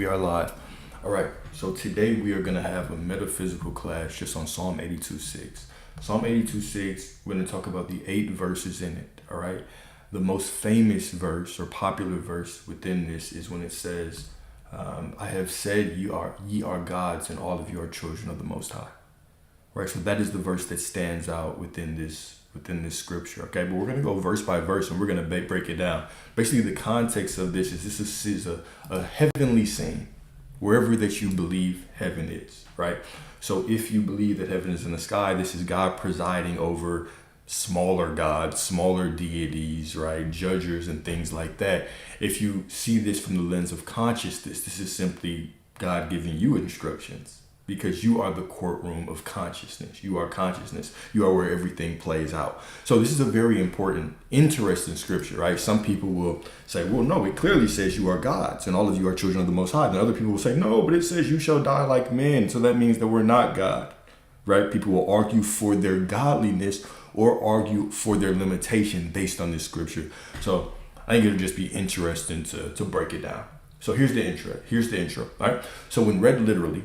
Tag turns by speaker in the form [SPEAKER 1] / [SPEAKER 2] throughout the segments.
[SPEAKER 1] We are live. All right, so today we are going to have a metaphysical class just on Psalm 82:6. Psalm 82:6, we're going to talk about the 8 verses in it, all right? The most famous verse or popular verse within this is when it says, I have said ye are gods and all of you are children of the Most High. Right, so that is the verse that stands out within this scripture, okay? But we're going to go verse by verse and we're going to break it down. Basically, the context of this is a heavenly scene, wherever that you believe heaven is, right? So if you believe that heaven is in the sky, this is God presiding over smaller gods, smaller deities, right? Judges and things like that. If you see this from the lens of consciousness, this is simply God giving you instructions. Because you are the courtroom of consciousness. You are consciousness. You are where everything plays out. So this is a very important, interesting scripture, right? Some people will say, well, no, it clearly says you are gods and all of you are children of the Most High. And other people will say, no, but it says you shall die like men. So that means that we're not God, right? People will argue for their godliness or argue for their limitation based on this scripture. So I think it'll just be interesting to break it down. So here's the intro, all right? So when read literally,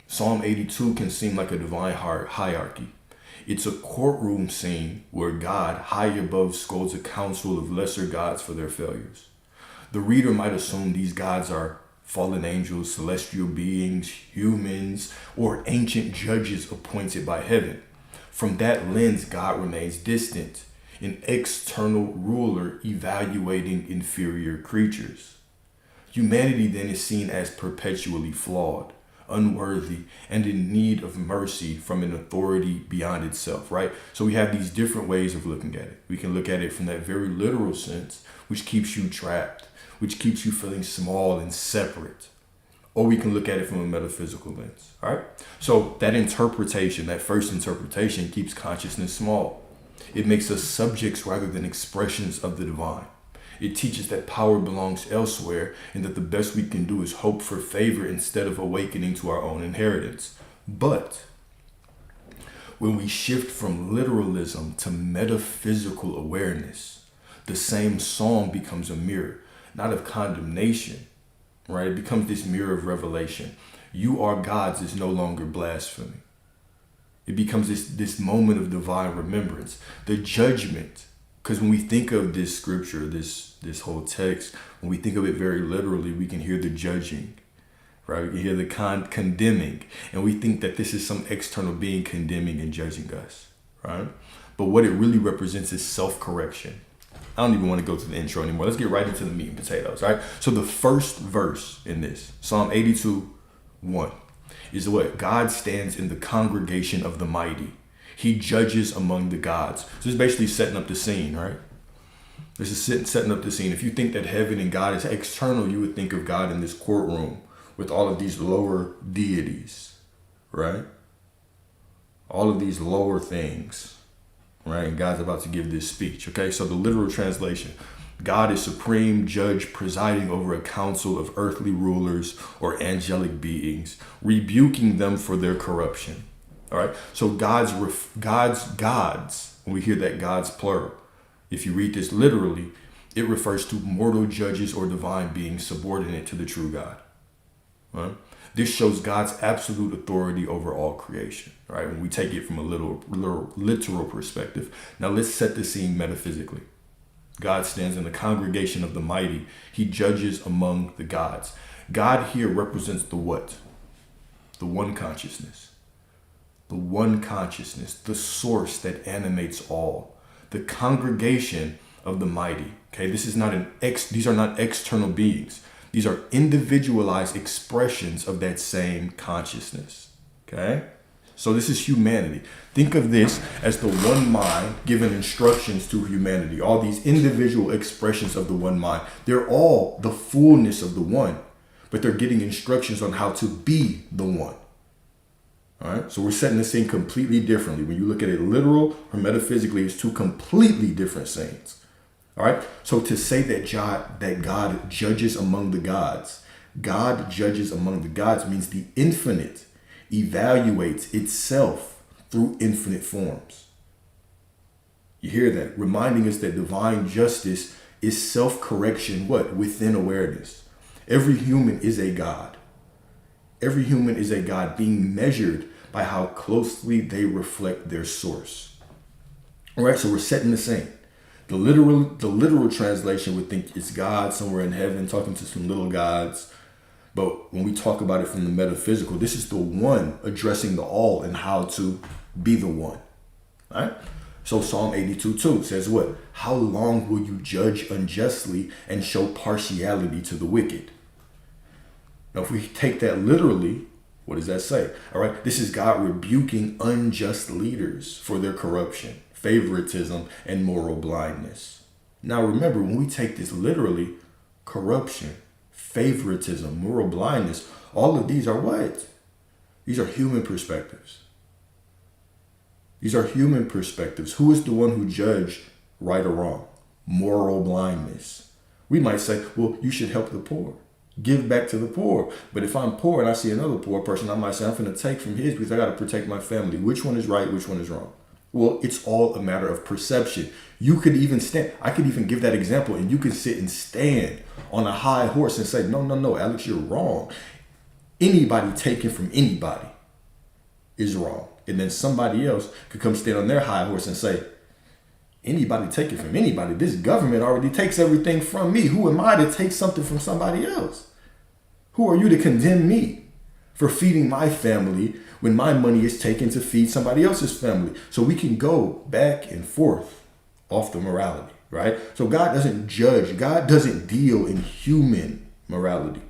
[SPEAKER 1] Psalm 82 can seem like a divine hierarchy. It's a courtroom scene where God, high above, scolds a council of lesser gods for their failures. The reader might assume these gods are fallen angels, celestial beings, humans, or ancient judges appointed by heaven. From that lens, God remains distant, an external ruler evaluating inferior creatures. Humanity then is seen as perpetually flawed, unworthy, and in need of mercy from an authority beyond itself, right? So we have these different ways of looking at it. We can look at it from that very literal sense, which keeps you trapped, which keeps you feeling small and separate. Or we can look at it from a metaphysical lens, all right? So that interpretation, that first interpretation, keeps consciousness small. It makes us subjects rather than expressions of the divine. It teaches that power belongs elsewhere and that the best we can do is hope for favor instead of awakening to our own inheritance. But when we shift from literalism to metaphysical awareness, the same psalm becomes a mirror, not of condemnation, right? It becomes this mirror of revelation. You are gods is no longer blasphemy. It becomes this moment of divine remembrance, the judgment. Because when we think of this scripture, this whole text, when we think of it very literally, we can hear the judging, right? We can hear the condemning. And we think that this is some external being condemning and judging us, right? But what it really represents is self-correction. I don't even want to go to the intro anymore. Let's get right into the meat and potatoes, right? So the first verse in this, Psalm 82:1, is what? God stands in the congregation of the mighty. He judges among the gods. So this is basically setting up the scene, right? This is setting up the scene. If you think that heaven and God is external, you would think of God in this courtroom with all of these lower deities, right? All of these lower things, right? And God's about to give this speech, okay? So the literal translation, God is supreme judge presiding over a council of earthly rulers or angelic beings, rebuking them for their corruption. All right. So gods, when we hear that God's plural, if you read this literally, it refers to mortal judges or divine beings subordinate to the true God. All right? This shows God's absolute authority over all creation. All right. When we take it from a literal perspective. Now let's set the scene metaphysically. God stands in the congregation of the mighty. He judges among the gods. God here represents the what? The one consciousness. The one consciousness, the source that animates all, the congregation of the mighty. Okay, these are not external beings. These are individualized expressions of that same consciousness. Okay, so this is humanity. Think of this as the one mind giving instructions to humanity. All these individual expressions of the one mind. They're all the fullness of the one, but they're getting instructions on how to be the one. All right, so we're setting the scene completely differently. When you look at it literal or metaphysically, it's two completely different scenes. All right, so to say that God judges among the gods, God judges among the gods means the infinite evaluates itself through infinite forms. You hear that? Reminding us that divine justice is self-correction, what? Within awareness. Every human is a God. Every human is a God being measured by how closely they reflect their source. All right, so we're setting the scene. The literal translation would think it's God somewhere in heaven talking to some little gods. But when we talk about it from the metaphysical, this is the one addressing the all and how to be the one. All right? So Psalm 82:2 says what? How long will you judge unjustly and show partiality to the wicked? Now, if we take that literally, what does that say? All right, this is God rebuking unjust leaders for their corruption, favoritism, and moral blindness. Now, remember, when we take this literally, corruption, favoritism, moral blindness, all of these are what? These are human perspectives. These are human perspectives. Who is the one who judged right or wrong? Moral blindness. We might say, well, you should help the poor. Give back to the poor. But if I'm poor and I see another poor person, I might say, I'm going to take from his because I got to protect my family. Which one is right? Which one is wrong? Well, it's all a matter of perception. You could even stand. I could even give that example, and you could sit and stand on a high horse and say, no, Alex, you're wrong. Anybody taken from anybody is wrong. And then somebody else could come stand on their high horse and say, anybody taken from anybody. This government already takes everything from me. Who am I to take something from somebody else? Who are you to condemn me for feeding my family when my money is taken to feed somebody else's family? So we can go back and forth off the morality, right? So God doesn't judge. God doesn't deal in human morality.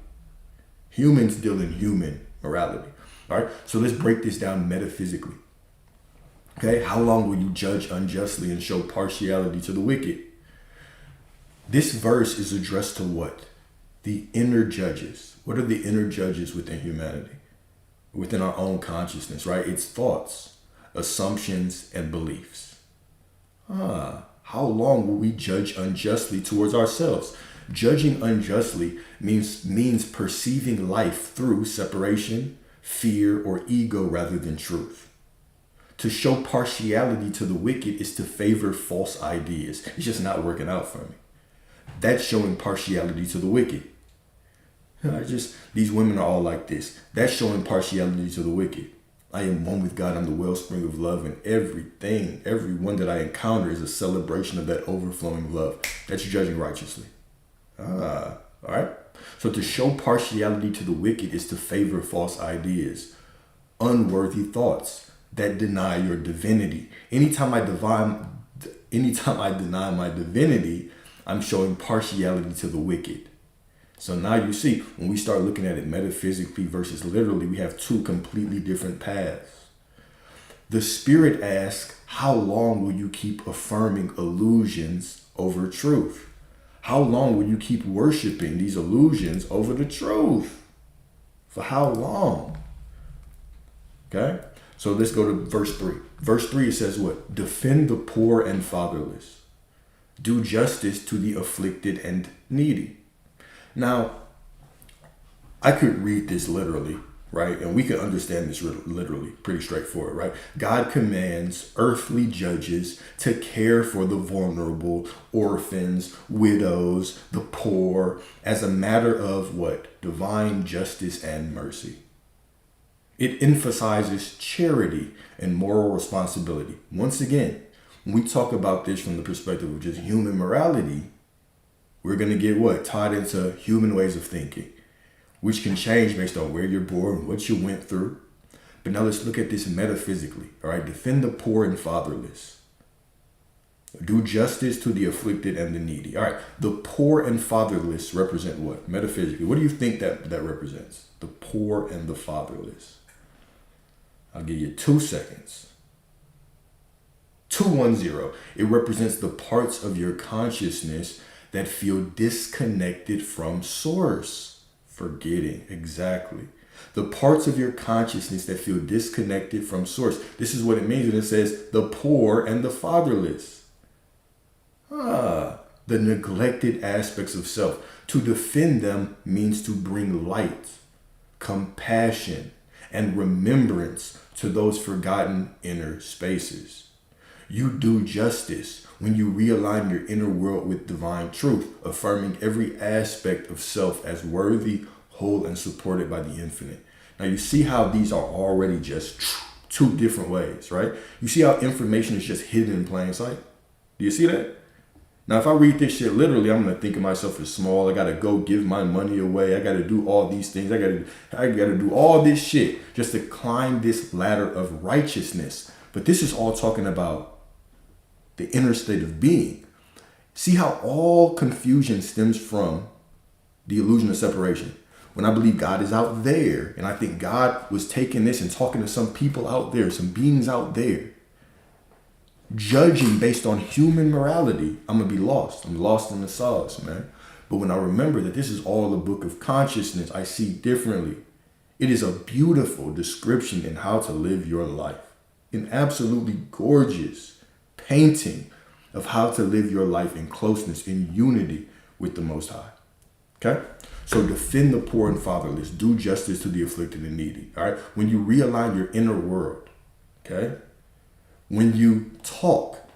[SPEAKER 1] Humans deal in human morality. All right, so let's break this down metaphysically. Okay, how long will you judge unjustly and show partiality to the wicked? This verse is addressed to what? The inner judges. What are the inner judges within humanity? Within our own consciousness, right? It's thoughts, assumptions, and beliefs. How long will we judge unjustly towards ourselves? Judging unjustly means perceiving life through separation, fear, or ego rather than truth. To show partiality to the wicked is to favor false ideas. It's just not working out for me. That's showing partiality to the wicked. These women are all like this. That's showing partiality to the wicked. I am one with God. I'm the wellspring of love, and everyone that I encounter is a celebration of that overflowing love. That's judging righteously. All right. So to show partiality to the wicked is to favor false ideas, unworthy thoughts that deny your divinity. Anytime I deny my divinity, I'm showing partiality to the wicked. So now you see, when we start looking at it metaphysically versus literally, we have two completely different paths. The Spirit asks, how long will you keep affirming illusions over truth? How long will you keep worshiping these illusions over the truth? For how long? Okay, so let's go to verse 3. Verse 3 says what? Defend the poor and fatherless. Do justice to the afflicted and needy. Now, I could read this literally, right? And we could understand this literally, pretty straightforward, right? God commands earthly judges to care for the vulnerable, orphans, widows, the poor, as a matter of what? Divine justice and mercy. It emphasizes charity and moral responsibility. Once again, when we talk about this from the perspective of just human morality, we're going to get what? Tied into human ways of thinking, which can change based on where you're born, what you went through. But now let's look at this metaphysically. All right, defend the poor and fatherless. Do justice to the afflicted and the needy. All right, the poor and fatherless represent what? Metaphysically, what do you think that represents? The poor and the fatherless. I'll give you 2 seconds. 210. It represents the parts of your consciousness that feel disconnected from source. Forgetting, exactly. The parts of your consciousness that feel disconnected from source. This is what it means when it says the poor and the fatherless. The neglected aspects of self. To defend them means to bring light, compassion, and remembrance to those forgotten inner spaces. You do justice when you realign your inner world with divine truth, affirming every aspect of self as worthy, whole, and supported by the infinite. Now you see how these are already just two different ways, right? You see how information is just hidden in plain sight? Do you see that? Now, if I read this shit literally, I'm going to think of myself as small. I got to go give my money away. I got to do all these things. I got to do all this shit just to climb this ladder of righteousness. But this is all talking about the inner state of being. See how all confusion stems from the illusion of separation. When I believe God is out there, and I think God was taking this and talking to some people out there, some beings out there, judging based on human morality, I'm going to be lost. I'm lost in the sauce, man. But when I remember that this is all the book of consciousness, I see differently. It is a beautiful description in how to live your life. An absolutely gorgeous painting of how to live your life in closeness, in unity with the Most High. Okay? So defend the poor and fatherless. Do justice to the afflicted and needy. All right? When you realign your inner world, okay? When you talk,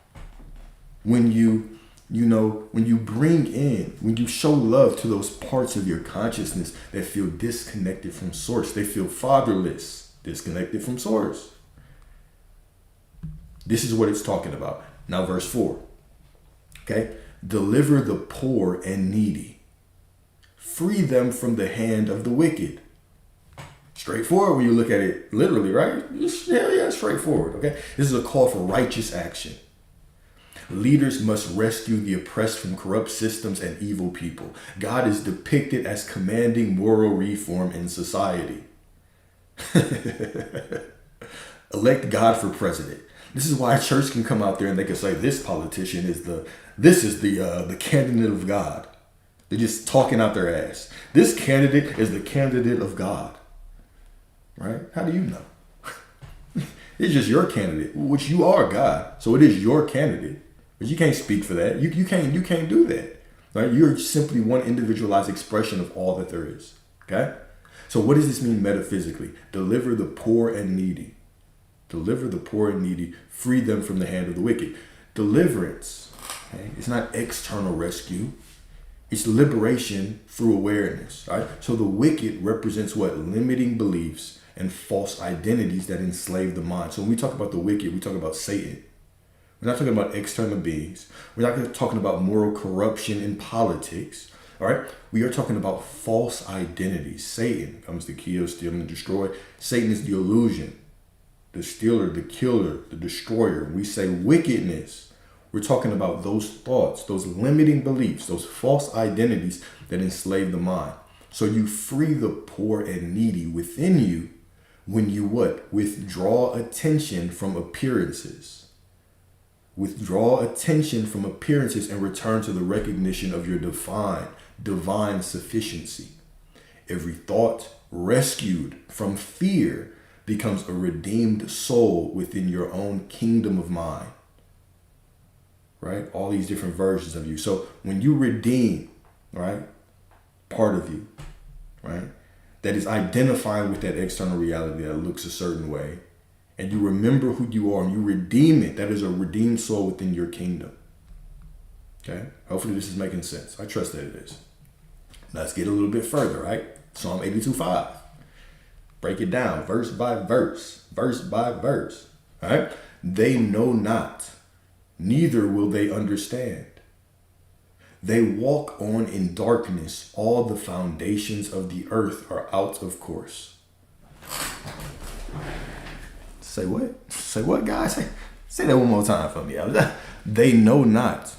[SPEAKER 1] when you bring in, when you show love to those parts of your consciousness that feel disconnected from source, they feel fatherless, disconnected from source. This is what it's talking about. Now, verse 4. Okay? Deliver the poor and needy. Free them from the hand of the wicked. Straightforward when you look at it literally, right? Yeah, straightforward, okay? This is a call for righteous action. Leaders must rescue the oppressed from corrupt systems and evil people. God is depicted as commanding moral reform in society. Elect God for president. This is why a church can come out there and they can say this politician is the candidate of God. They're just talking out their ass. This candidate is the candidate of God. Right? How do you know? It's just your candidate, which you are God. So it is your candidate. But you can't speak for that. You can't do that. Right? You're simply one individualized expression of all that there is. Okay? So what does this mean metaphysically? Deliver the poor and needy. Deliver the poor and needy. Free them from the hand of the wicked. Deliverance. Okay? It's not external rescue. It's liberation through awareness. Right? So the wicked represents what? Limiting beliefs and false identities that enslave the mind. So when we talk about the wicked, we talk about Satan. We're not talking about external beings. We're not talking about moral corruption in politics. All right? We are talking about false identities. Satan comes to kill, steal, and destroy. Satan is the illusion, the stealer, the killer, the destroyer. When we say wickedness, we're talking about those thoughts, those limiting beliefs, those false identities that enslave the mind. So you free the poor and needy within you when you what? Withdraw attention from appearances. Withdraw attention from appearances and return to the recognition of your divine sufficiency. Every thought rescued from fear becomes a redeemed soul within your own kingdom of mind. Right? All these different versions of you. So when you redeem, right, part of you, right, that is identifying with that external reality that looks a certain way, and you remember who you are and you redeem it, that is a redeemed soul within your kingdom. Okay? Hopefully this is making sense. I trust that it is. Let's get a little bit further, right? Psalm 82:5. Break it down verse by verse, verse by verse. All right? They know not, neither will they understand. They walk on in darkness. All the foundations of the earth are out of course. Say what? Say what, guys? Say that one more time for me. They know not,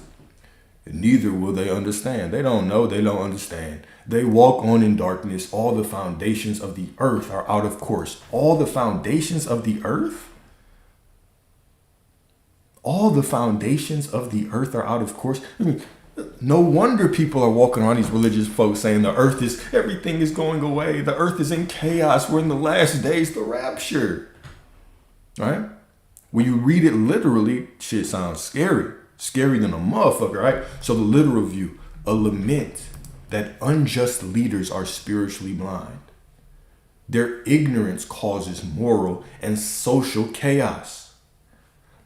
[SPEAKER 1] neither will they understand. They don't know, they don't understand. They walk on in darkness. All the foundations of the earth are out of course. All the foundations of the earth? All the foundations of the earth are out of course. I mean, no wonder people are walking around, these religious folks, saying the earth is, everything is going away. The earth is in chaos. We're in the last days, the rapture. Right? When you read it literally, shit sounds scary. Scary than a motherfucker, right? So the literal view, a lament that unjust leaders are spiritually blind. Their ignorance causes moral and social chaos.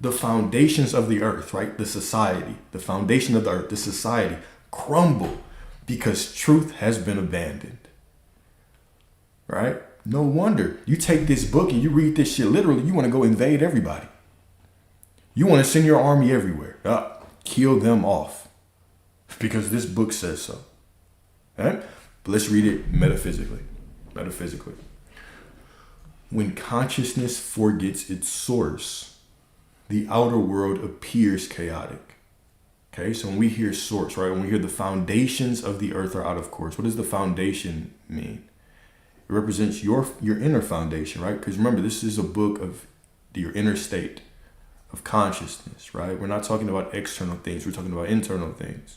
[SPEAKER 1] The foundations of the earth, right? The society, the foundation of the earth, the society crumble because truth has been abandoned. Right? No wonder. You take this book and you read this shit literally, you want to go invade everybody. You want to send your army everywhere. Kill them off. Because this book says so. All right? But let's read it metaphysically. Metaphysically. When consciousness forgets its source, the outer world appears chaotic. Okay, so when we hear source, right? When we hear the foundations of the earth are out of course, what does the foundation mean? It represents your inner foundation, right? Because remember, this is a book of your inner state of consciousness, right? We're not talking about external things. We're talking about internal things.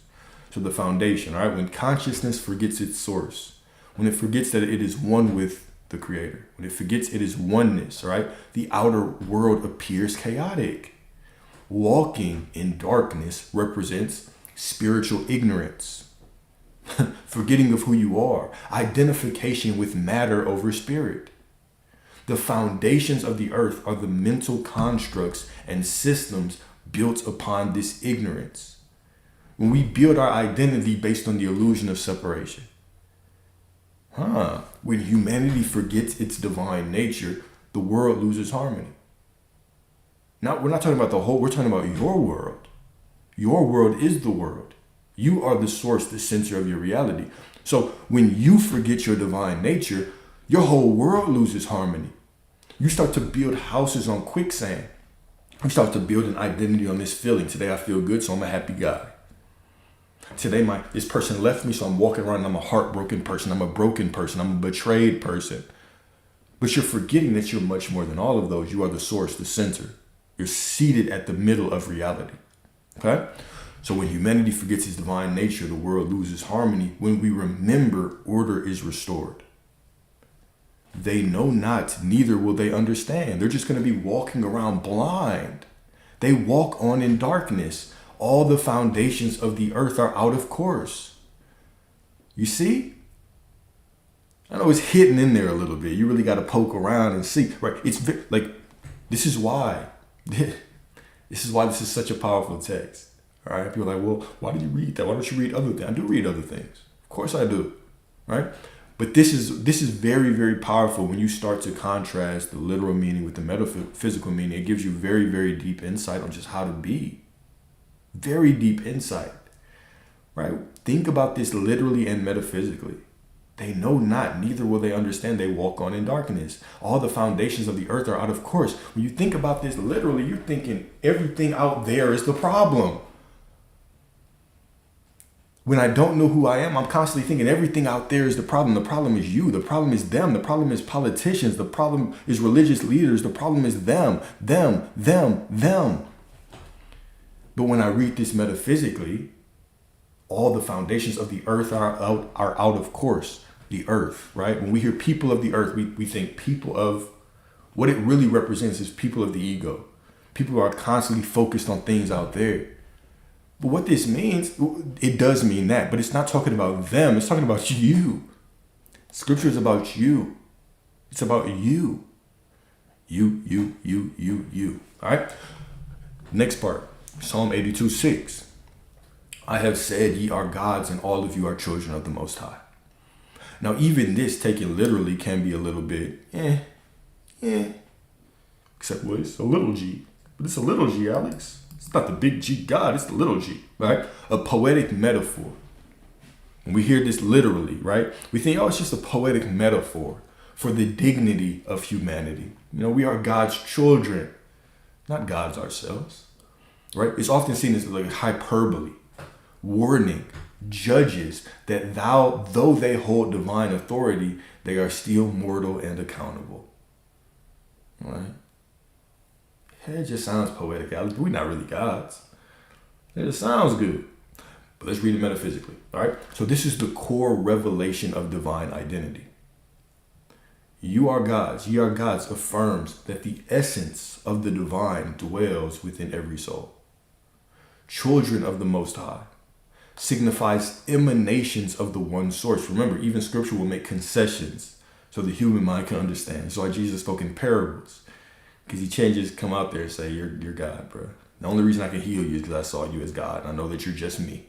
[SPEAKER 1] So the foundation, all right? When consciousness forgets its source, when it forgets that it is one with the Creator, when it forgets it is oneness, all right? The outer world appears chaotic. Walking in darkness represents spiritual ignorance, forgetting of who you are, identification with matter over spirit. The foundations of the earth are the mental constructs and systems built upon this ignorance. When we build our identity based on the illusion of separation. When humanity forgets its divine nature, the world loses harmony. Now, we're not talking about the whole, we're talking about your world. Your world is the world. You are the source, the center of your reality. So when you forget your divine nature, your whole world loses harmony. You start to build houses on quicksand. You start to build an identity on this feeling. Today I feel good, so I'm a happy guy. Today this person left me, so I'm walking around and I'm a heartbroken person. I'm a broken person. I'm a betrayed person. But you're forgetting that you're much more than all of those. You are the source, the center. You're seated at the middle of reality. Okay? So when humanity forgets its divine nature, the world loses harmony. When we remember, order is restored. They know not, neither will they understand. They're just going to be walking around blind. They walk on in darkness. All the foundations of the earth are out of course. You see? I know it's hidden in there a little bit. You really got to poke around and see. Right? It's like, this is why. This is why this is such a powerful text. All right. People are like, well, why did you read that? Why don't you read other things? I do read other things. Of course I do. Right. But this is very, very powerful when you start to contrast the literal meaning with the metaphysical meaning. It gives you very, very deep insight on just how to be. Very deep insight. Right. Think about this literally and metaphysically. They know not, neither will they understand. They walk on in darkness. All the foundations of the earth are out of course. When you think about this literally, you're thinking everything out there is the problem. When I don't know who I am, I'm constantly thinking everything out there is the problem. The problem is you. The problem is them. The problem is politicians. The problem is religious leaders. The problem is them. But when I read this metaphysically, all the foundations of the earth are out of course. The earth, right? When we hear people of the earth, we think people of, what it really represents is people of the ego. People who are constantly focused on things out there. But what this means, it does mean that, but it's not talking about them. It's talking about you. Scripture is about you. It's about you. You. All right? Next part, Psalm 82:6. I have said ye are gods and all of you are children of the Most High. Now, even this taken literally can be a little bit, except, well, it's a little g. But it's a little g, Alex. It's not the big G God, it's the little g, right? A poetic metaphor. When we hear this literally, right? We think, oh, it's just a poetic metaphor for the dignity of humanity. You know, we are God's children, not gods ourselves, right? It's often seen as like hyperbole, warning, judges that though they hold divine authority, they are still mortal and accountable. Right? It just sounds poetic, Alex. We're not really gods. It just sounds good. But let's read it metaphysically. All right? So this is the core revelation of divine identity. You are gods. Ye are gods affirms that the essence of the divine dwells within every soul. Children of the Most High signifies emanations of the one source. Remember, even scripture will make concessions so the human mind can understand. That's why Jesus spoke in parables. Because he changes, come out there and say, you're God, bro. The only reason I can heal you is because I saw you as God. I know that you're just me.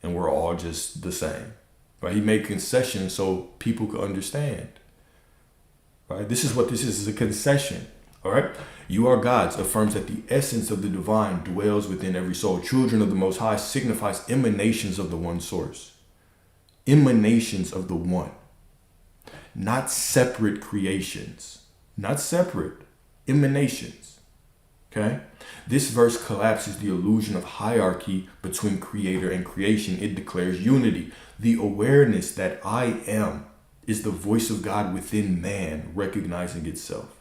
[SPEAKER 1] And we're all just the same. Right? He made concessions so people could understand. Right? This is what this is a concession. All right. You are gods affirms that the essence of the divine dwells within every soul. Children of the Most High signifies emanations of the one source. Emanations of the one. Not separate creations. Not separate. Emanations. Okay? This verse collapses the illusion of hierarchy between creator and creation. It declares unity. The awareness that I am is the voice of God within man recognizing itself.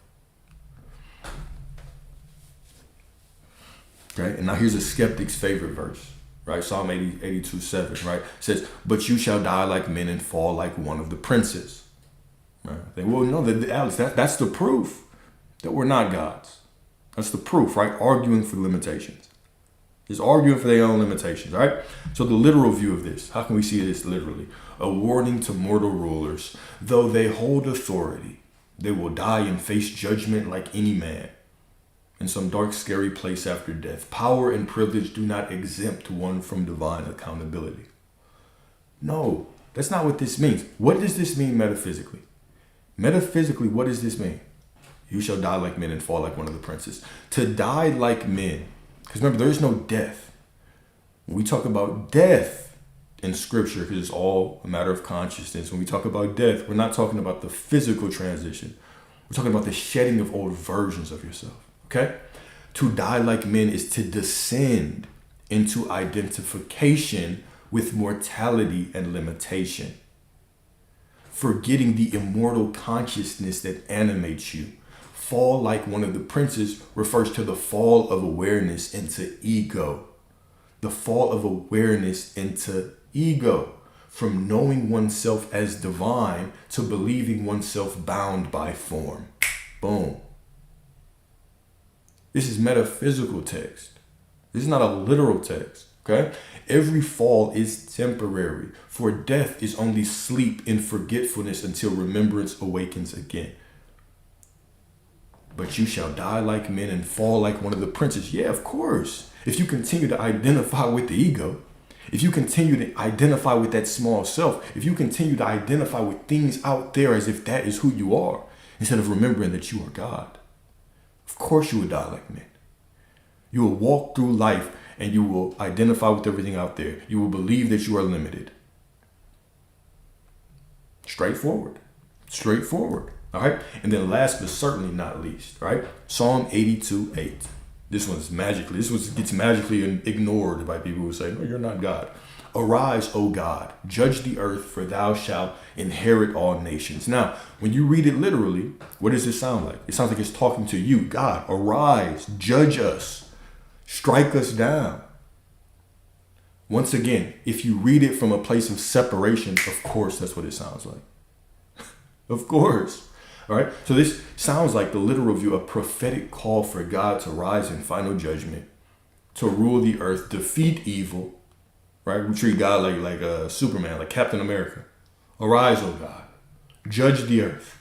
[SPEAKER 1] Okay? And now here's a skeptic's favorite verse. Right? Psalm 82:7, right? It says, but you shall die like men and fall like one of the princes. Right? They, well, no, Alex, that's the proof that we're not gods. That's the proof, right? Arguing for limitations. Just arguing for their own limitations, all right? So the literal view of this, how can we see this literally? A warning to mortal rulers. Though they hold authority, they will die and face judgment like any man in some dark, scary place after death. Power and privilege do not exempt one from divine accountability. No, that's not what this means. What does this mean metaphysically? Metaphysically, what does this mean? You shall die like men and fall like one of the princes. To die like men, because remember, there is no death. When we talk about death in scripture, because it's all a matter of consciousness, when we talk about death, we're not talking about the physical transition. We're talking about the shedding of old versions of yourself. Okay? To die like men is to descend into identification with mortality and limitation. Forgetting the immortal consciousness that animates you. Fall like one of the princes refers to the fall of awareness into ego. The fall of awareness into ego. From knowing oneself as divine to believing oneself bound by form. Boom. This is metaphysical text. This is not a literal text. Okay? Every fall is temporary, for death is only sleep in forgetfulness until remembrance awakens again. But you shall die like men and fall like one of the princes. Yeah, of course. If you continue to identify with the ego, if you continue to identify with that small self, if you continue to identify with things out there as if that is who you are, instead of remembering that you are God, of course you will die like men. You will walk through life and you will identify with everything out there. You will believe that you are limited. Straightforward. Straightforward. All right. And then last but certainly not least, right? Psalm 82:8. This gets magically ignored by people who say, no, you're not God. Arise, O God, judge the earth, for thou shalt inherit all nations. Now, when you read it literally, what does it sound like? It sounds like it's talking to you. God, arise, judge us, strike us down. Once again, if you read it from a place of separation, of course, that's what it sounds like. Of course. All right. So this sounds like the literal view, a prophetic call for God to rise in final judgment, to rule the earth, defeat evil. Right? We treat God like Superman, like Captain America. Arise, O God, judge the earth.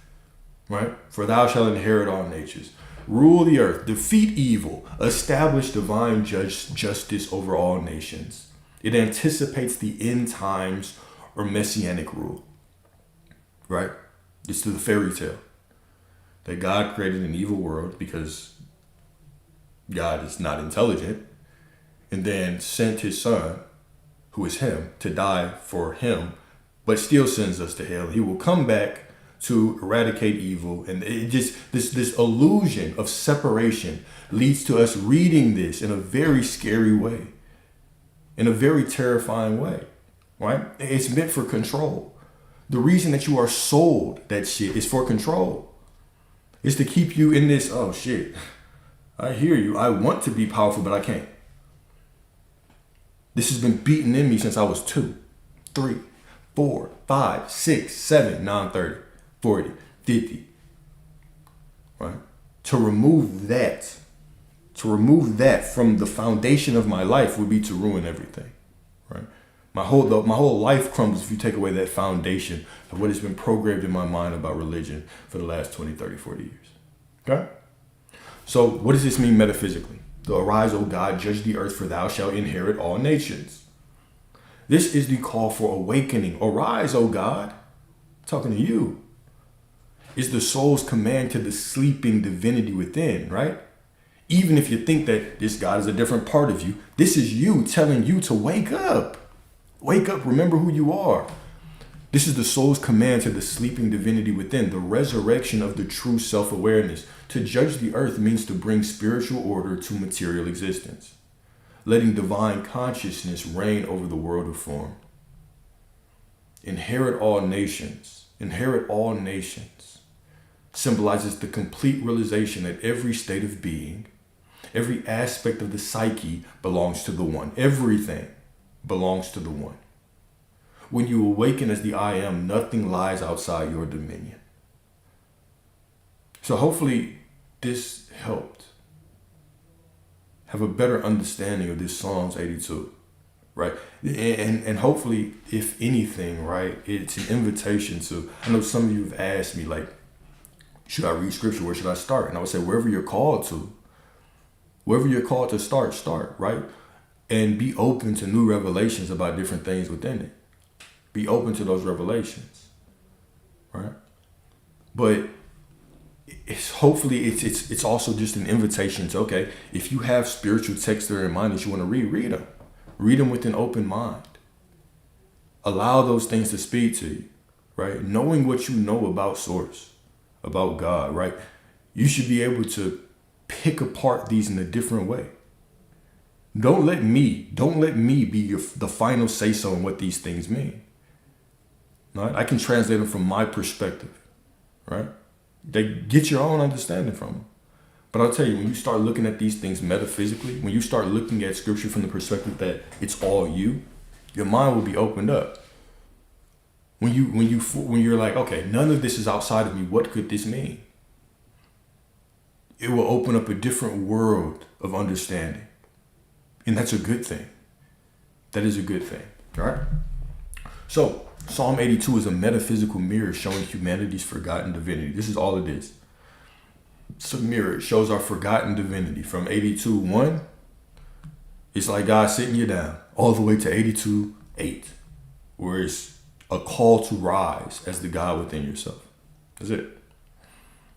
[SPEAKER 1] Right? For thou shalt inherit all nations. Rule the earth, defeat evil, establish divine justice over all nations. It anticipates the end times or messianic rule. Right? It's to the fairy tale that God created an evil world because God is not intelligent, and then sent his son, who is him, to die for him, but still sends us to hell. He will come back to eradicate evil. And it just this illusion of separation leads to us reading this in a very scary way, in a very terrifying way, right? It's meant for control. The reason that you are sold that shit is for control. It's to keep you in this, oh shit, I hear you. I want to be powerful, but I can't. This has been beaten in me since I was 2, 3, 4, 5, 6, 7, 9, 30, 40, 50. Right? To remove that from the foundation of my life would be to ruin everything. Right? My whole life crumbles if you take away that foundation of what has been programmed in my mind about religion for the last 20, 30, 40 years. Okay? So what does this mean metaphysically? The arise, O God, judge the earth, for thou shalt inherit all nations. This is the call for awakening. Arise, O God. I'm talking to you. is the soul's command to the sleeping divinity within, right? Even if you think that this God is a different part of you, this is you telling you to wake up. Wake up, remember who you are. This is the soul's command to the sleeping divinity within, the resurrection of the true self-awareness. To judge the earth means to bring spiritual order to material existence, letting divine consciousness reign over the world of form. Inherit all nations symbolizes the complete realization that every state of being, every aspect of the psyche belongs to the one. Everything belongs to the one. When you awaken as the I am, nothing lies outside your dominion. So hopefully this helped have a better understanding of this Psalms 82, right? And hopefully, if anything, right, it's an invitation to, I know some of you have asked me, like, should I read scripture? Where should I start? And I would say, wherever you're called to start, right? And be open to new revelations about different things within it. Be open to those revelations, right? But it's also just an invitation to, okay, if you have spiritual texts that are in mind that you want to read them. Read them with an open mind. Allow those things to speak to you, right? Knowing what you know about Source, about God, right? You should be able to pick apart these in a different way. Don't let me be the final say-so on what these things mean. Right? I can translate them from my perspective, right? They get your own understanding from them. But I'll tell you, when you start looking at these things metaphysically, when you start looking at scripture from the perspective that it's all you, your mind will be opened up. When you're like, okay, none of this is outside of me, what could this mean? It will open up a different world of understanding. And that's a good thing. That is a good thing. All right? So, Psalm 82 is a metaphysical mirror showing humanity's forgotten divinity. This is all it is. It's a mirror. It shows our forgotten divinity. From 82:1, it's like God sitting you down, all the way to 82:8, where it's a call to rise as the God within yourself. That's it.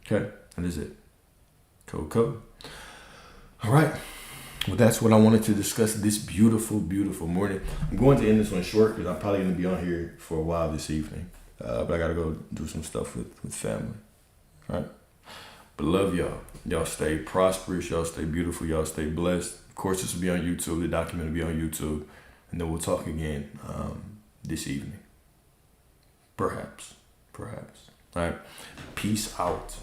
[SPEAKER 1] Okay? That is it. Cool. All right. Well, that's what I wanted to discuss this beautiful, beautiful morning. I'm going to end this one short because I'm probably going to be on here for a while this evening. But I got to go do some stuff with family. All right? But love y'all. Y'all stay prosperous. Y'all stay beautiful. Y'all stay blessed. Of course, this will be on YouTube. The document will be on YouTube. And then we'll talk again this evening. Perhaps. All right? Peace out.